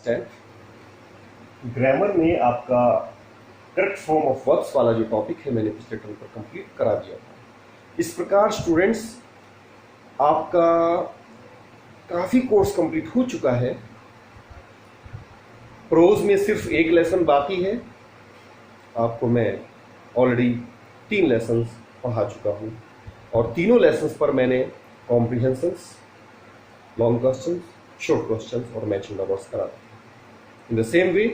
10th grammar में आपका correct form of verbs वाला जो टॉपिक है मैंने पिछले टर्म पर कंप्लीट करा दिया था। इस प्रकार स्टूडेंट्स आपका काफ़ी कोर्स कंप्लीट हो चुका है। प्रोज में सिर्फ एक लेसन बाकी है। आपको मैं ऑलरेडी 3 लेसन्स पढ़ा चुका हूँ और तीनों लेसन्स पर मैंने comprehensions, long questions, short questions और मैचिंग नंबर्स करा दिए। In the same way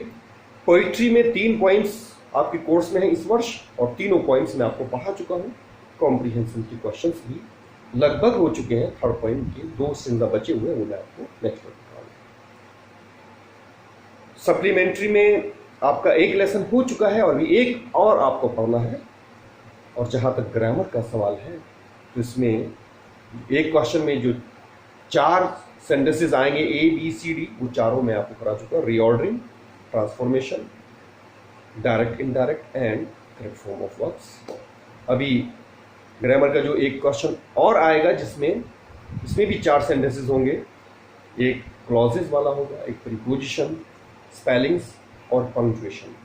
poetry में 3 पॉइंट्स आपके कोर्स में हैं इस वर्ष और तीनों पॉइंट्स मैं आपको पढ़ा चुका हूँ। कॉम्प्रिहेंशन के क्वेश्चंस भी लगभग हो चुके हैं। थर्ड पॉइंट के 2 स्ट्रिंग बचे हुए हैं, वो मैं आपको नेक्स्ट वीक बताऊंगा। सप्लीमेंट्री में आपका एक लेसन हो चुका है और भी एक और आपको पढ़ना है। और जहाँ तक ग्रामर का सवाल है तो इसमें एक क्वेश्चन में जो 4 सेंटेंसेस आएंगे A, B, C, D, वो चारों मैं आपको करा चुका हूँ। Reordering, transformation, direct, indirect and correct form of verbs. अभी ग्रामर का जो एक क्वेश्चन और आएगा इसमें भी 4 सेंटेंसेस होंगे। एक क्लॉजेस वाला होगा, एक प्रीपोजिशन, स्पेलिंग्स और पंक्चुएशन।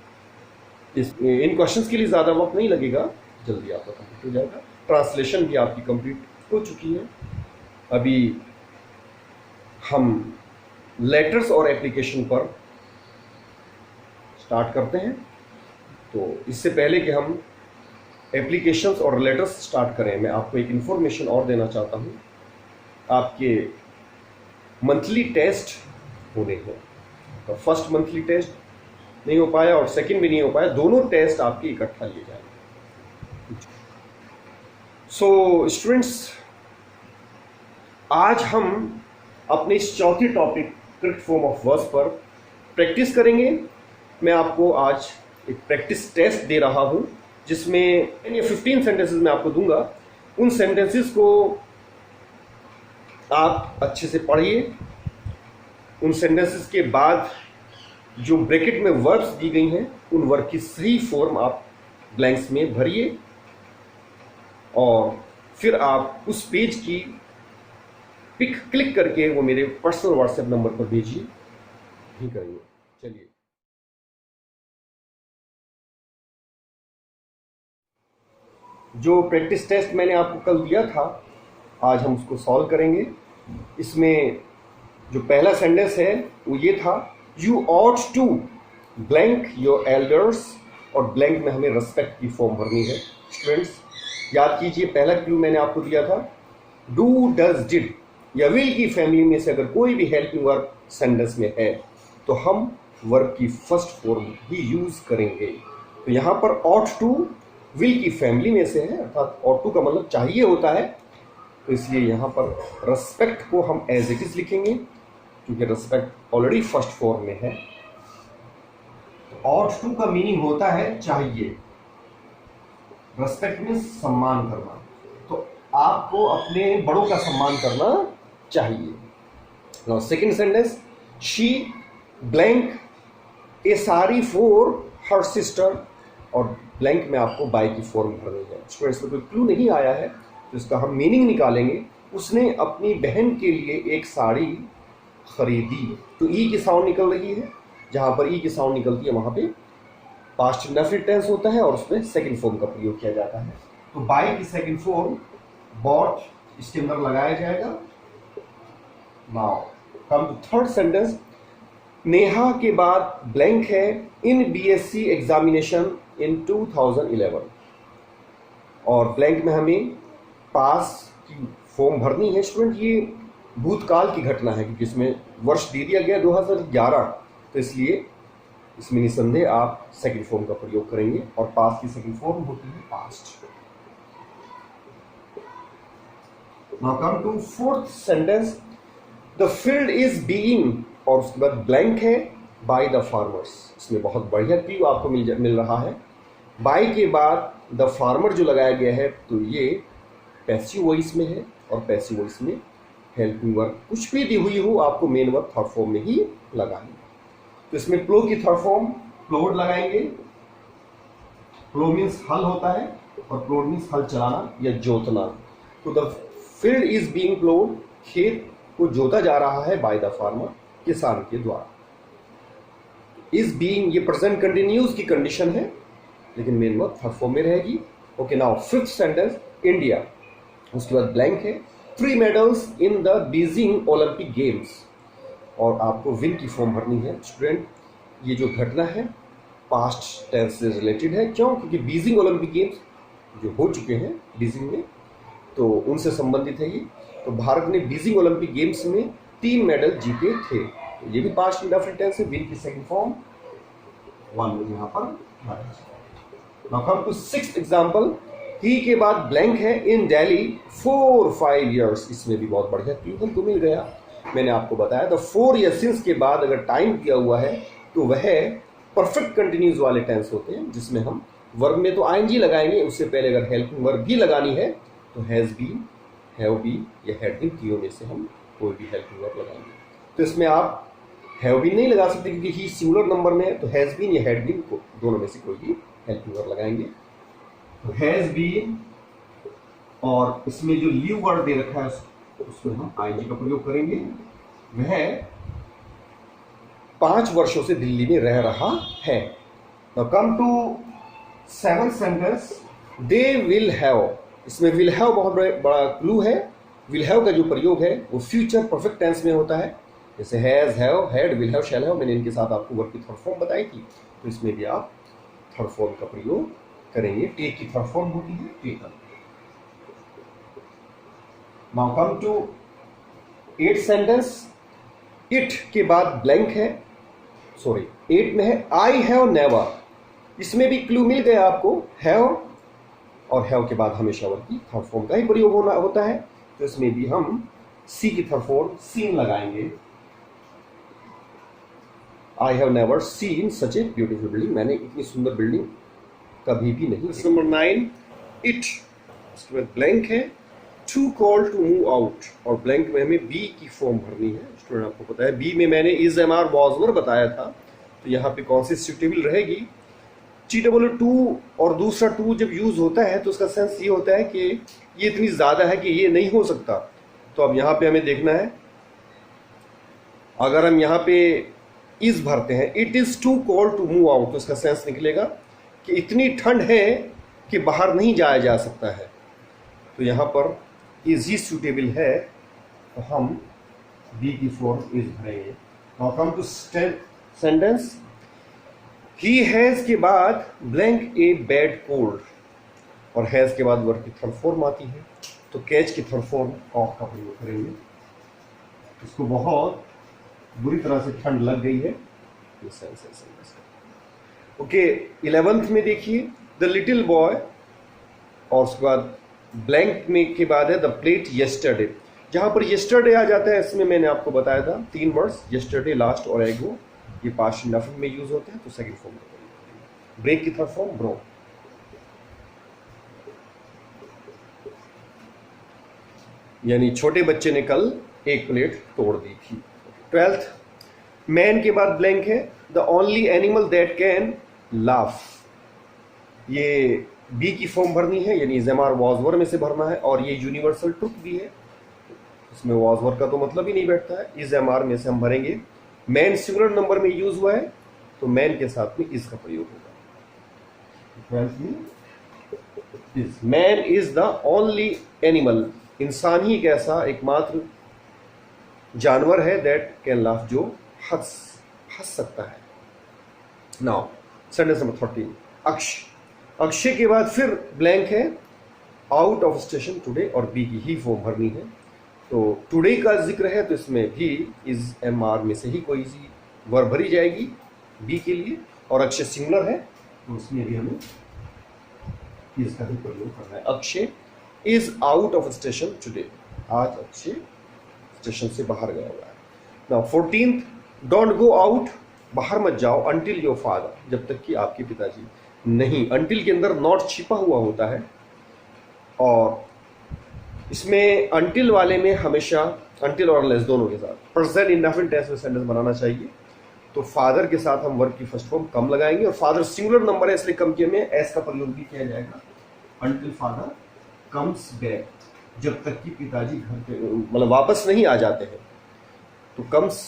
इन क्वेश्चंस के लिए ज़्यादा वक्त नहीं लगेगा, जल्दी आपका कंप्लीट हो जाएगा। ट्रांसलेशन भी आपकी कंप्लीट हो चुकी है। अभी हम लेटर्स और एप्लीकेशन पर स्टार्ट करते हैं। तो इससे पहले कि हम एप्लीकेशंस और लेटर्स स्टार्ट करें, मैं आपको एक इन्फॉर्मेशन और देना चाहता हूँ। आपके मंथली टेस्ट होने हैं। तो फर्स्ट मंथली टेस्ट नहीं हो पाया और सेकंड भी नहीं हो पाया, दोनों टेस्ट आपके इकट्ठा लिए जाएंगे। सो स्टूडेंट्स, आज हम अपने इस चौथे topic correct form of verbs पर प्रैक्टिस करेंगे। मैं आपको आज एक प्रैक्टिस टेस्ट दे रहा हूं जिसमें ये 15 सेंटेंसेस मैं आपको दूंगा। उन सेंटेंसेस को आप अच्छे से पढ़िए। उन सेंटेंसेस के बाद जो ब्रैकेट में वर्ब्स दी गई हैं उन वर्ब की सही फॉर्म आप ब्लैंक्स में भरिए और फिर आप उस पेज की पिक क्लिक करके वो मेरे पर्सनल व्हाट्सएप नंबर पर भेजिए ही करेंगे। चलिए, जो प्रैक्टिस टेस्ट मैंने आपको कल दिया था आज हम उसको सॉल्व करेंगे। इसमें जो पहला सेंटेंस है वो ये था, you ought to blank your elders, और ब्लैंक में हमें रेस्पेक्ट की फॉर्म भरनी है। स्टूडेंट्स याद कीजिए, पहला क्लू मैंने आपको दिया था डू, डज, डिड या विल की फैमिली में से अगर कोई भी हेल्पिंग वर्ब सेंटेंस में है तो हम वर्ब की फर्स्ट फॉर्म ही यूज करेंगे। तो यहाँ पर ऑट टू विल की फैमिली में से है, अर्थात ऑट टू का मतलब चाहिए होता है, तो इसलिए यहाँ पर रेस्पेक्ट को हम एज इट इज लिखेंगे क्योंकि रेस्पेक्ट ऑलरेडी फर्स्ट फॉर्म में है। ऑट टू का मीनिंग होता है चाहिए, रेस्पेक्ट में सम्मान करना, तो आपको अपने बड़ों का सम्मान करना चाहिए। Now second sentence, she blank A sari for her sister, और ब्लैंक में आपको बाय की फॉर्म भरनी है। स्टूडेंट्स में कोई क्लू नहीं आया है तो इसका हम मीनिंग निकालेंगे। उसने अपनी बहन के लिए एक साड़ी खरीदी, तो ई की साउंड निकल रही है। जहां पर ई की साउंड निकलती है वहां पे पास्ट इंडेफिनिट टेंस होता है और उसमें सेकंड फॉर्म का प्रयोग किया जाता है। तो बाय की सेकंड फॉर्म बॉट इसके अंदर लगाया जाएगा। Now come to third sentence, Neha के बाद ब्लैंक है इन बीएससी एग्जामिनेशन इन 2011, और ब्लैंक में हमें पास की फॉर्म भरनी है। स्टूडेंट ये भूतकाल की घटना है क्योंकि इसमें वर्ष दे दिया गया 2011, तो इसलिए इसमें निसंदेह आप सेकंड फॉर्म का प्रयोग करेंगे और पास की सेकंड फॉर्म होती है past. Now come to fourth sentence, the field is being, और उसके बाद ब्लैंक है बाय द फार्मर्स। इसमें बहुत बढ़िया क्लू आपको मिल रहा है। बाय के बाद द फार्मर जो लगाया गया है तो ये पैसिव वॉइस में है, और पैसिव वॉइस में हेल्पिंग वर्ब कुछ भी दी हुई हो आपको मेन वर्ब थर्ड फॉर्म में ही लगानी। तो इसमें प्लो की थर्ड फॉर्म प्लोड लगाएंगे। प्लो मीन्स हल होता है और प्लोड मीन्स हल चलाना या जोतना। तो द फील्ड इज बीइंग प्लोड, खेत को जोता जा रहा है बाय द फार्मर, किसान के द्वारा। इज बीइंग, ये प्रेजेंट कंटिन्यूस की कंडीशन है, लेकिन मेन वर्ब थर्ड फॉर्म में रहेगी। Okay, now fifth sentence, India, उसके बाद ब्लैंक है, 3 medals in the Beijing Olympic games, और आपको विन की फॉर्म भरनी है। स्टूडेंट, ये जो घटना है पास्ट टेंस से रिलेटेड है, क्यों? क्योंकि बीजिंग ओलंपिक गेम्स जो हो चुके हैं बीजिंग में, तो उनसे संबंधित है ये। तो भारत ने बीजिंग ओलंपिक गेम्स में 3 मेडल जीते थे, तो ये भी पास्ट इंडेफिनिट टेंस है। विन की सेकंड फॉर्म 1 यहाँ पर। Now come to sixth example, he के बाद ब्लैंक है, इन दिल्ली 4-5 years, इसमें भी बहुत बढ़िया क्लू हमको मिल गया। मैंने आपको बताया था 4 या सिंस के बाद अगर टाइम दिया हुआ है तो वह परफेक्ट कंटिन्यूस वाले टेंस होते हैं, जिसमें हम वर्ब में तो आईएनजी लगाएंगे, उससे पहले अगर हेल्पिंग वर्ब भी लगानी है तो हैज बीन, हैव बीन या हैड बीन, तीनों में से हम कोई भी हेल्पिंग वर्ब लगाएंगे। तो इसमें आप हैव बीन नहीं लगा सकते क्योंकि ही सिंगुलर नंबर में है, तो हैज बीन या हैड बीन को दोनों में से कोई भी हेल्पिंग वर्ब लगाएंगे। तो हैज बीन, और इसमें जो लीव वर्ड दे रखा है उसमें हम आईएनजी का प्रयोग करेंगे। वह 5 वर्षों से दिल्ली में रह रहा है। Now come to seventh sentence, they will have, इसमें विल हैव बहुत बड़ा क्लू है। विल हैव का जो प्रयोग है वो फ्यूचर परफेक्ट टेंस में होता है, जैसे has, have, had, will have, shall have. मैंने इनके साथ आपको वर्ब की थर्ड फॉर्म बताई थी, तो इसमें भी आप थर्ड फॉर्म का प्रयोग करेंगे। टेक की थर्ड फॉर्म होती है taken. Now come to 8th sentence, it के बाद ब्लैंक है, सॉरी 8 में है, आई हैव नेवर, इसमें भी क्लू मिल गया आपको। हैव और हैव के बाद हमेशा वर्ब की थर्ड फॉर्म का ही प्रयोग होता है, तो इसमें भी हम सी की थर्ड फॉर्म सीन लगाएंगे। I have never seen such a beautiful building, मैंने इतनी सुंदर बिल्डिंग कभी भी नहीं। नंबर 9, इट, उसके बाद ब्लैंक है, too cold to move out, और ब्लैंक में हमें बी की फॉर्म भरनी है। स्टूडेंट आपको पता है बी में मैंने इज, एम, आर, वॉज, वर बताया था, तो यहाँ पे कौन सी सुटेबल रहेगी? TW2, और दूसरा टू जब यूज होता है तो उसका सेंस ये होता है कि ये इतनी ज्यादा है कि ये नहीं हो सकता। तो अब यहाँ पे हमें देखना है, अगर हम यहाँ पे इज भरते हैं, it is too cold to move out, तो इसका सेंस निकलेगा कि इतनी ठंड है कि बाहर नहीं जाया जा सकता है। तो यहाँ पर इज ही सूटेबल है, तो हम बी की फॉर्म इज भरेंगे। Now come to sentence, he has के बाद ब्लैंक ए बैड कोल्ड, और हैज के बाद वर्ब की थर्ड फॉर्म आती है, तो कैच की थर्ड फॉर्म ऑफ का प्रयोग करेंगे। इसको बहुत बुरी तरह से ठंड लग गई है, ये सेंस है। ओके, 11th में देखिए, द लिटिल बॉय, और उसके बाद ब्लैंक में के बाद है द प्लेट येस्टरडे। जहां पर येस्टरडे आ जाता है, इसमें मैंने आपको बताया था 3 वर्ड्स, येस्टरडे, लास्ट और एगो, ये पास्ट इंडेफिनिट में यूज होते हैं, तो सेकंड फॉर्म में। ब्रेक की थर्ड फॉर्म ब्रो, यानी छोटे बच्चे ने कल एक प्लेट तोड़ दी थी। 12th, मैन के बाद ब्लैंक है, the only animal that can laugh, ये बी की फॉर्म भरनी है, यानी ज़मार वॉजवर में से भरना है, और ये यूनिवर्सल ट्रुथ भी है, इसमें वॉजवर का तो मतलब ही नहीं बैठता है। इज एम आर में से हम भरेंगे। मैन सिंगुलर नंबर में यूज हुआ है, तो मैन के साथ में इज का प्रयोग होगा। 12th में is, man is the only animal, इंसान ही एक ऐसा एकमात्र जानवर है दैट कैन लाफ, जो हंस सकता है। नाउ सेंटेंस नंबर 13, अक्षय के बाद फिर ब्लैंक है, आउट ऑफ स्टेशन टुडे, और बी की ही फॉर्म भरनी है। तो टुडे का जिक्र है, तो इसमें भी इज एम आर में से ही कोई सी वर्ब भरी जाएगी बी के लिए, और अक्षय सिंगुलर है, तो उसमें भी हमें इज का ही प्रयोग करना है। Akshay is out of station today, आज अक्षय स्टेशन से बाहर गया हुआ है। Now 14th, don't go out, बाहर मत जाओ, अंटिल योर फादर, जब तक कि आपके पिताजी नहीं। अंटिल के अंदर नॉट छिपा हुआ होता है, और इसमें अंटिल वाले में हमेशा अंटिल और अनलेस दोनों के साथ प्रेजेंट इंडेफिनिट टेंस में सेंटेंस बनाना चाहिए। तो फादर के साथ हम वर्ब की फर्स्ट फॉर्म कम लगाएंगे, और फादर सिंगुलर नंबर है इसलिए कम के में एस का प्रयोग भी किया जाएगा। अंटिल फादर कम्स बैक, जब तक कि पिताजी घर पे मतलब वापस नहीं आ जाते हैं, तो कम्स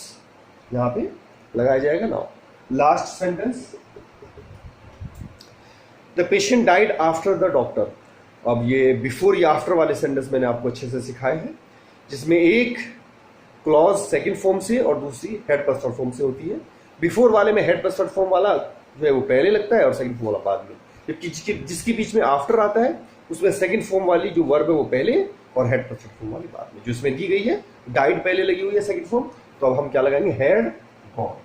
यहाँ पे लगाया जाएगा। Now last sentence, the patient died after the doctor. अब ये बिफोर या आफ्टर वाले सेंटेंस मैंने आपको अच्छे से सिखाए हैं, जिसमें एक क्लॉज सेकंड फॉर्म से और दूसरी हेड प्लस थर्ड फॉर्म से होती है। बिफोर वाले में हेड प्लस थर्ड फॉर्म वाला जो है वो पहले लगता है और सेकंड फॉर्म वाला बाद में, जबकि जिसके बीच में आफ्टर आता है उसमें सेकंड फॉर्म वाली जो वर्ब है वो पहले और हेड प्लस थर्ड फॉर्म वाली बाद में। जो इसमें दी गई है डाइड पहले लगी हुई है सेकंड फॉर्म, तो अब हम क्या लगाएंगे, हैड गॉन।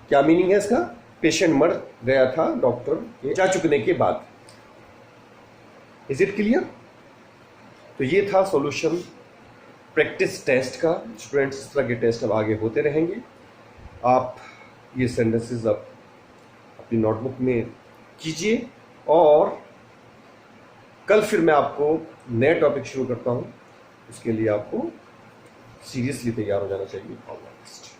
क्या मीनिंग है इसका, पेशेंट मर गया था डॉक्टर के जा चुकने के बाद। Is it clear? तो ये था सॉल्यूशन प्रैक्टिस टेस्ट का। स्टूडेंट्स, इस तरह के टेस्ट अब आगे होते रहेंगे। आप ये सेंटेंसेस अब अपनी नोटबुक में कीजिए और कल फिर मैं आपको नया टॉपिक शुरू करता हूँ। उसके लिए आपको सीरियसली तैयार हो जाना चाहिए। All the best.